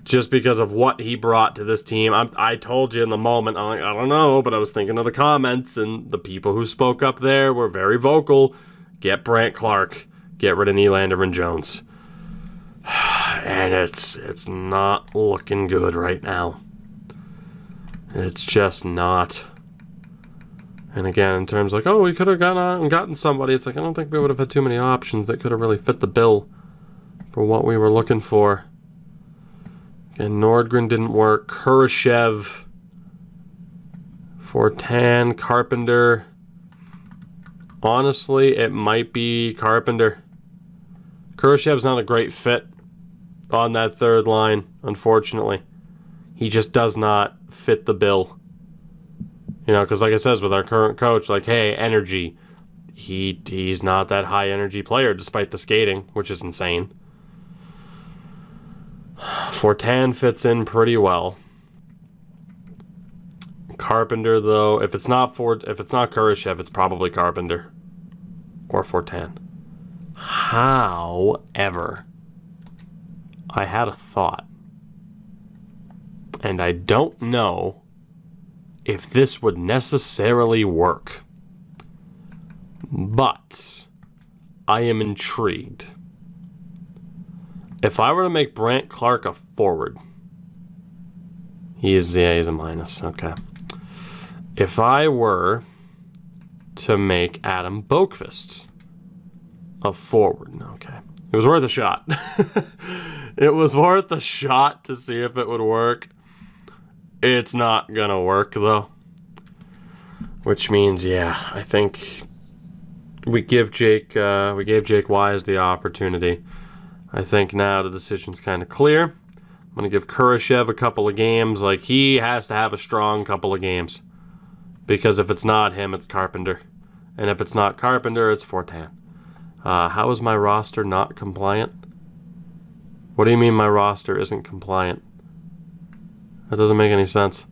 Just because of what he brought to this team. I told you in the moment, I'm like, I don't know, but I was thinking of the comments, and the people who spoke up there were very vocal. Get Brant Clark. Get rid of Nylander and Jones. And it's not looking good right now. It's just not. And again, in terms of like, oh, we could have gone out and gotten somebody, it's like, I don't think we would have had too many options that could have really fit the bill for what we were looking for. And Nordgren didn't work. Kurashev, Fortan, Carpenter. Honestly, it might be Carpenter. Kurashev's not a great fit on that third line, unfortunately. He just does not fit the bill. You know, because like I says, with our current coach, like, hey, energy. He's not that high energy player, despite the skating, which is insane. Fortan fits in pretty well. Carpenter, though, if it's not Kurashev, it's probably Carpenter or Fortan. However, I had a thought, and I don't know if this would necessarily work, but I am intrigued. If I were to make Brant Clark a forward, he's a minus, okay. If I were to make Adam Boqvist a forward, okay. It was worth a shot. It was worth a shot to see if it would work. It's not gonna work, though. Which means, yeah, I think we gave Jake Wise the opportunity. I think now the decision's kind of clear. I'm going to give Kurashev a couple of games. Like, he has to have a strong couple of games. Because if it's not him, it's Carpenter. And if it's not Carpenter, it's Fortan. How is my roster not compliant? What do you mean my roster isn't compliant? That doesn't make any sense.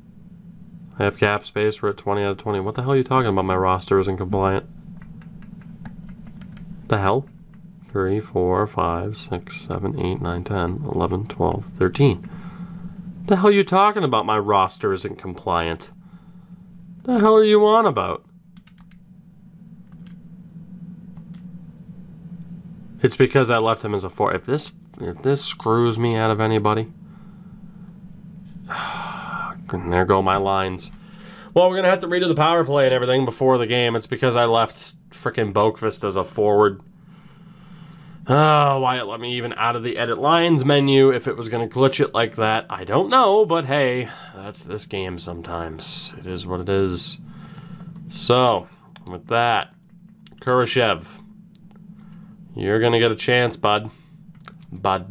I have cap space. We're at 20 out of 20. What the hell are you talking about? My roster isn't compliant. The hell? 3, 4, 5, 6, 7, 8, 9, 10, 11, 12, 13. What the hell are you talking about? My roster isn't compliant. What the hell are you on about? It's because I left him as a 4. If this screws me out of anybody, there go my lines. Well, we're gonna have to redo the power play and everything before the game. It's because I left frickin' Boqvist as a forward. Oh, why it let me even out of the edit lines menu if it was going to glitch it like that, I don't know, but hey, that's this game sometimes. It is what it is. So, with that, Kurashev, you're going to get a chance, bud. Bud.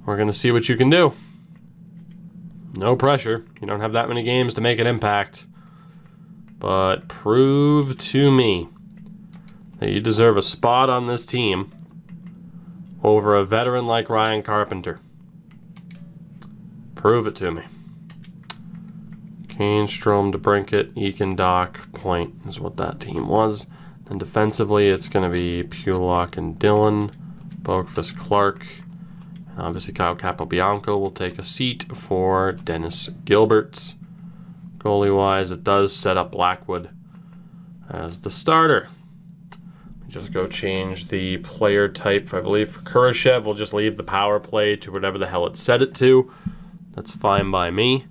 We're going to see what you can do. No pressure. You don't have that many games to make an impact. But prove to me that you deserve a spot on this team over a veteran like Ryan Carpenter. Prove it to me. Kane, Strome, DeBrincat, Eakin, Doc, Point is what that team was. Then defensively, it's going to be Pulock and Dillon, Boqvist, Clarke, and obviously Kyle Capobianco will take a seat for Dennis Gilbert. Goalie-wise, it does set up Blackwood as the starter. Just go change the player type. I believe for Kurashev, we'll just leave the power play to whatever the hell it set it to. That's fine by me.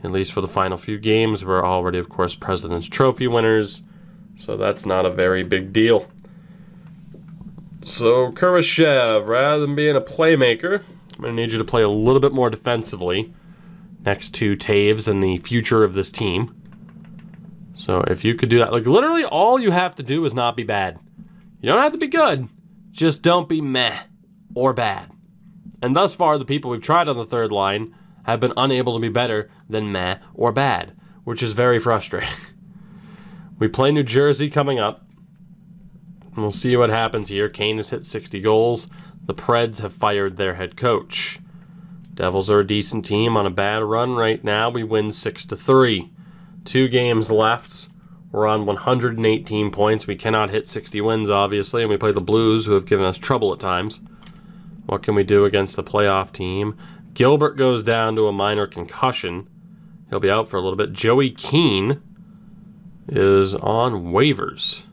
At least for the final few games. We're already, of course, President's Trophy winners. So that's not a very big deal. So Kurashev, rather than being a playmaker, I'm going to need you to play a little bit more defensively next to Taves and the future of this team. So if you could do that, like literally all you have to do is not be bad. You don't have to be good, just don't be meh or bad. And thus far, the people we've tried on the third line have been unable to be better than meh or bad, which is very frustrating. We play New Jersey coming up, and we'll see what happens here. Kane has hit 60 goals. The Preds have fired their head coach. Devils are a decent team on a bad run right now. We win 6-3. 2 games left. We're on 118 points. We cannot hit 60 wins, obviously, and we play the Blues, who have given us trouble at times. What can we do against the playoff team? Gilbert goes down to a minor concussion. He'll be out for a little bit. Joey Keane is on waivers.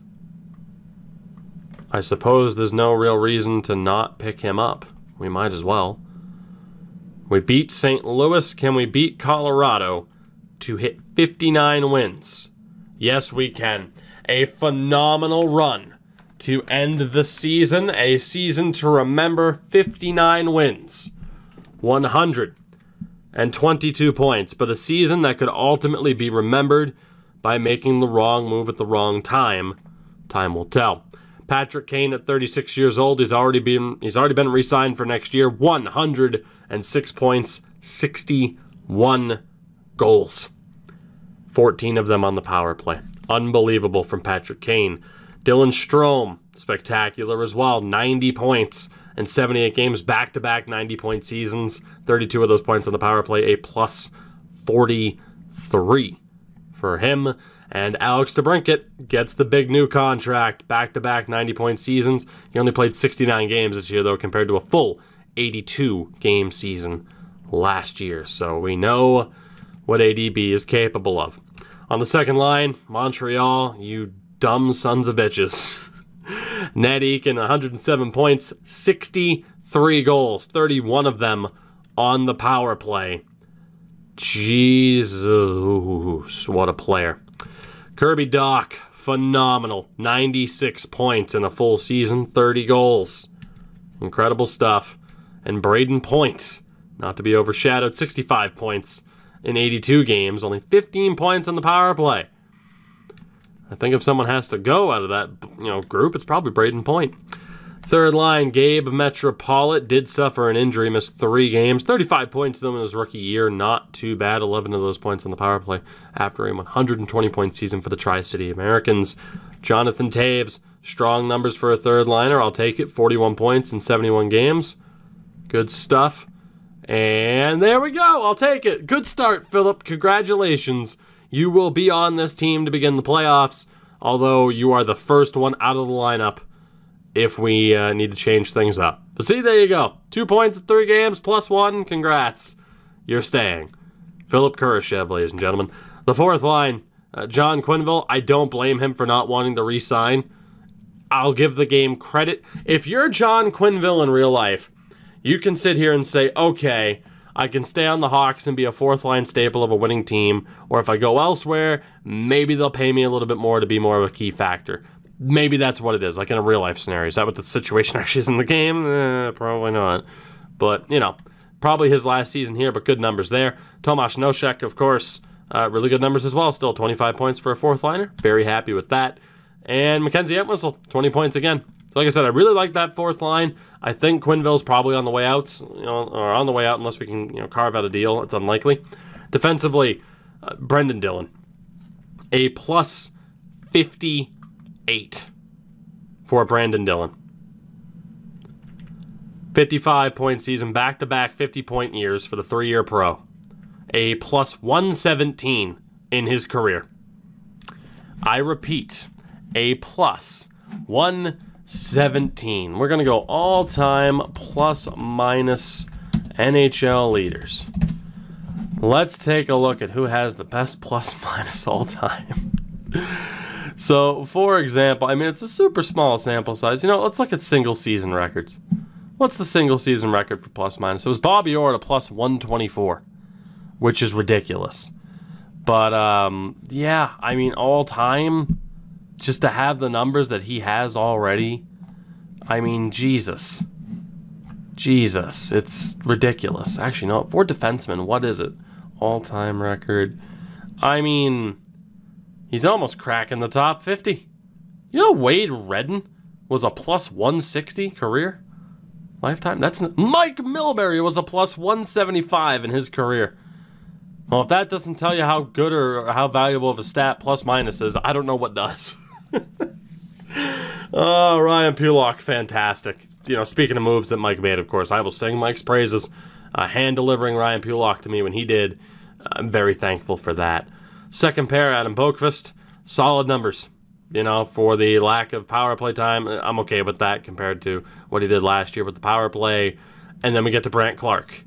I suppose there's no real reason to not pick him up. We might as well. We beat St. Louis. Can we beat Colorado to hit 59 wins? Yes, we can. A phenomenal run to end the season, a season to remember, 59 wins, 122 points, but a season that could ultimately be remembered by making the wrong move at the wrong time. Time will tell. Patrick Kane at 36 years old, he's already been re-signed for next year. 106 points, 61 goals. 14 of them on the power play. Unbelievable from Patrick Kane. Dylan Strome, spectacular as well. 90 points in 78 games, back-to-back 90-point seasons. 32 of those points on the power play, a plus 43 for him. And Alex DeBrincat gets the big new contract, back-to-back 90-point seasons. He only played 69 games this year, though, compared to a full 82-game season last year. So we know what ADB is capable of. On the second line, Montreal, you dumb sons of bitches. Ned Eakin, 107 points, 63 goals, 31 of them on the power play. Jesus, what a player. Kirby Dach, phenomenal. 96 points in a full season, 30 goals. Incredible stuff. And Braden Point, not to be overshadowed, 65 points in 82 games, only 15 points on the power play. I think if someone has to go out of that group, it's probably Braden Point. Third line, Gabe Metropolit did suffer an injury, missed 3 games. 35 points though in his rookie year, not too bad. 11 of those points on the power play after a 120-point season for the Tri-City Americans. Jonathan Toews, strong numbers for a third liner. I'll take it. 41 points in 71 games. Good stuff. And there we go. I'll take it. Good start, Philip. Congratulations. You will be on this team to begin the playoffs, although you are the first one out of the lineup if we need to change things up. But see, there you go. 2 points in 3 games, plus 1. Congrats. You're staying. Philip Kurashev, ladies and gentlemen. The fourth line, John Quenneville. I don't blame him for not wanting to re-sign. I'll give the game credit. If you're John Quenneville in real life, you can sit here and say, okay, I can stay on the Hawks and be a fourth-line staple of a winning team, or if I go elsewhere, maybe they'll pay me a little bit more to be more of a key factor. Maybe that's what it is, like in a real-life scenario. Is that what the situation actually is in the game? Probably not. But, probably his last season here, but good numbers there. Tomas Nosek, of course, really good numbers as well. Still 25 points for a fourth-liner. Very happy with that. And Mackenzie Entwistle, 20 points again. So like I said, I really like that fourth line. I think Quenneville's probably on the way out, or on the way out unless we can, carve out a deal. It's unlikely. Defensively, Brendan Dillon, a plus 58 for Brandon Dillon. 55-point season, back-to-back 50-point years for the 3-year pro. A plus 117 in his career. I repeat, a plus 117. We're going to go all-time plus-minus NHL leaders. Let's take a look at who has the best plus-minus all-time. So, for example, it's a super small sample size. Let's look at single-season records. What's the single-season record for plus-minus? It was Bobby Orr at a plus 124, which is ridiculous. But, yeah, all-time, just to have the numbers that he has already, Jesus. Jesus, it's ridiculous. Actually, no, for defensemen, what is it? All-time record. He's almost cracking the top 50. Wade Redden was a plus 160 career? Lifetime? Mike Milbury was a plus 175 in his career. Well, if that doesn't tell you how good or how valuable of a stat plus minus is, I don't know what does. Oh, Ryan Pulock, fantastic. Speaking of moves that Mike made, of course, I will sing Mike's praises. Hand-delivering Ryan Pulock to me when he did. I'm very thankful for that. Second pair, Adam Boqvist. Solid numbers. For the lack of power play time, I'm okay with that compared to what he did last year with the power play. And then we get to Brant Clark,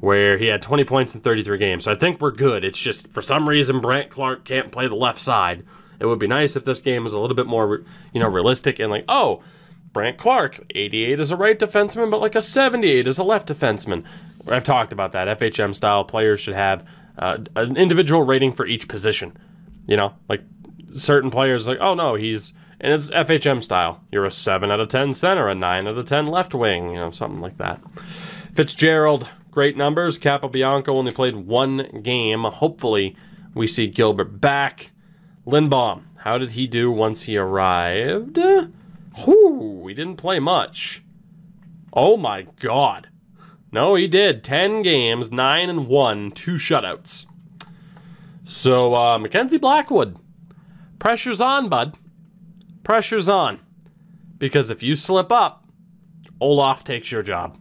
where he had 20 points in 33 games. So I think we're good. It's just, for some reason, Brant Clark can't play the left side. It would be nice if this game was a little bit more, realistic and Brant Clark, 88 is a right defenseman, but a 78 is a left defenseman. I've talked about that. FHM-style players should have an individual rating for each position. Certain players oh no, he's And it's FHM style. You're a 7 out of 10 center, a 9 out of 10 left wing, you know, something like that. Fitzgerald, great numbers. Capobianco only played 1 game. Hopefully, we see Gilbert back. Lindbaum, how did he do once he arrived? He didn't play much. Oh my God. No, he did. 10 games, 9-1, 2 shutouts. So, Mackenzie Blackwood, pressure's on, bud. Pressure's on. Because if you slip up, Olaf takes your job.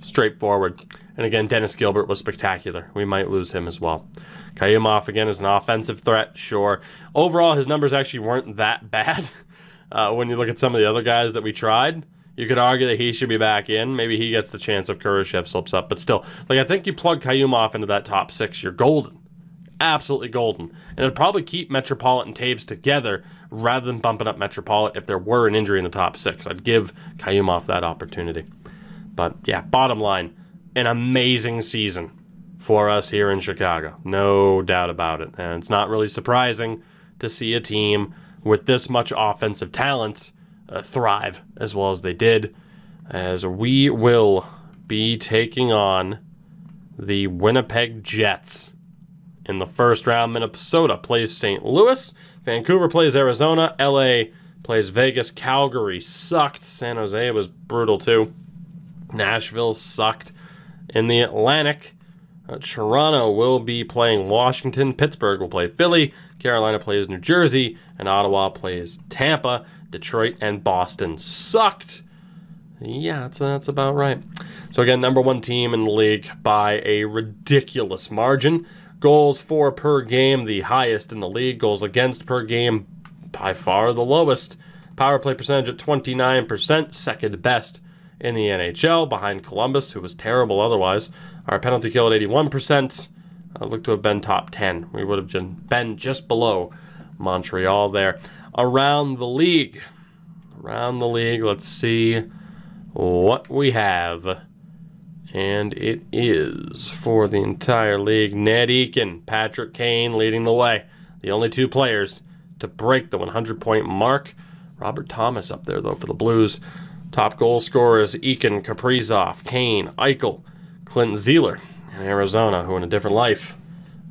Straightforward. And again, Dennis Gilbert was spectacular. We might lose him as well. Kayumov, again, is an offensive threat, sure. Overall, his numbers actually weren't that bad. When you look at some of the other guys that we tried, you could argue that he should be back in. Maybe he gets the chance if Kurashev slips up. But still, like, I think you plug Kayumov into that top 6, you're golden. Absolutely golden. And it'd probably keep Metropolitan and Taves together rather than bumping up Metropolitan if there were an injury in the top 6. I'd give Kayumov that opportunity. But yeah, bottom line, an amazing season for us here in Chicago. No doubt about it. And it's not really surprising to see a team with this much offensive talent thrive as well as they did, as we will be taking on the Winnipeg Jets. In the first round, Minnesota plays St. Louis. Vancouver plays Arizona. LA plays Vegas. Calgary sucked. San Jose was brutal too. Nashville sucked. In the Atlantic, Toronto will be playing Washington. Pittsburgh will play Philly. Carolina plays New Jersey. And Ottawa plays Tampa. Detroit and Boston sucked. Yeah, that's about right. So again, #1 team in the league by a ridiculous margin. Goals for per game, the highest in the league. Goals against per game, by far the lowest. Power play percentage at 29%, second best in the NHL, behind Columbus, who was terrible otherwise. Our penalty kill at 81%, looked to have been top 10. We would have been just below Montreal there. Around the league, let's see what we have. And it is, for the entire league, Ned Eakin, Patrick Kane leading the way. The only 2 players to break the 100-point mark. Robert Thomas up there, though, for the Blues. Top goal scorers, Eakin, Kaprizov, Kane, Eichel, Clint Zeeler, and Arizona, who in a different life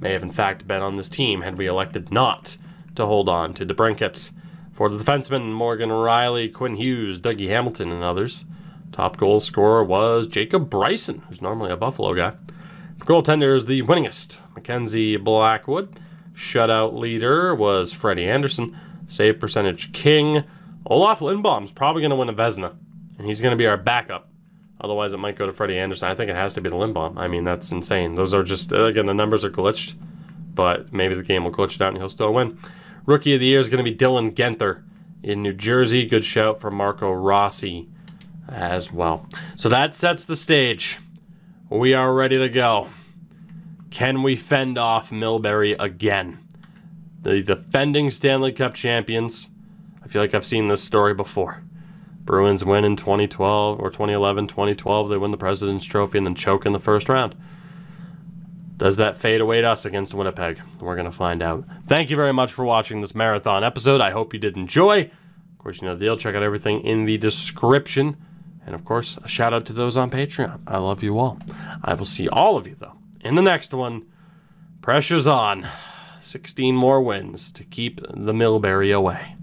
may have in fact been on this team had we elected not to hold on to DeBrincats. For the defensemen, Morgan Riley, Quinn Hughes, Dougie Hamilton, and others. Top goal scorer was Jacob Bryson, who's normally a Buffalo guy. For goaltenders, the winningest, Mackenzie Blackwood. Shutout leader was Freddie Anderson. Save percentage king. Olaf Lindbaum's probably going to win a Vezina, and he's going to be our backup. Otherwise, it might go to Freddie Anderson. I think it has to be the Lindbaum. I mean, that's insane. Those are just, again, the numbers are glitched, but maybe the game will glitch it out and he'll still win. Rookie of the year is going to be Dylan Genther in New Jersey. Good shout for Marco Rossi as well. So that sets the stage. We are ready to go. Can we fend off Millbury again? The defending Stanley Cup champions. I feel like I've seen this story before. Bruins win in 2012 or 2011, 2012. They win the President's Trophy and then choke in the first round. Does that fate await us against Winnipeg? We're going to find out. Thank you very much for watching this marathon episode. I hope you did enjoy. Of course, you know the deal. Check out everything in the description. And of course, a shout out to those on Patreon. I love you all. I will see all of you, though, in the next one. Pressure's on. 16 more wins to keep the Millbury away.